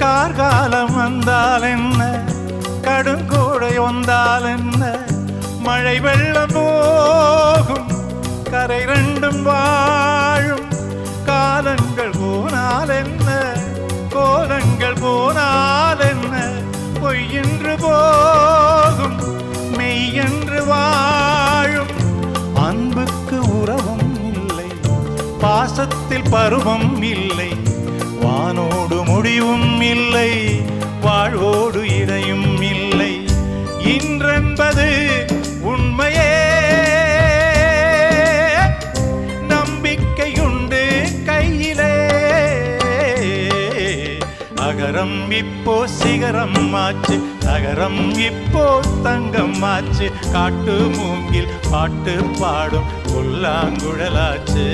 கார்காலம் வந்தால் என்ன, கடுங்கோடை வந்தால் என்ன, மழை வெள்ளம் போகும் கரை ரெண்டும் வாழும். காலங்கள் போனால் என்ன, கோலங்கள் போனால் என்ன, பொய்யென்று போகும் மெய்யென்று வாழும். அன்புக்கு உறவும் இல்லை, பாசத்தில் பருவம் இல்லை, வானோடு முடிவும் இல்லை, வாழ்வோடு இடையும் இல்லை. இன்றென்பது உண்மையே, நம்பிக்கையுண்டு கையிலே. அகரம் இப்போ சிகரம் ஆச்சு, நகரம் இப்போ தங்கம் ஆச்சு. காட்டு மூங்கில் பாட்டு பாடும் புல்லாங்குழலாச்சு.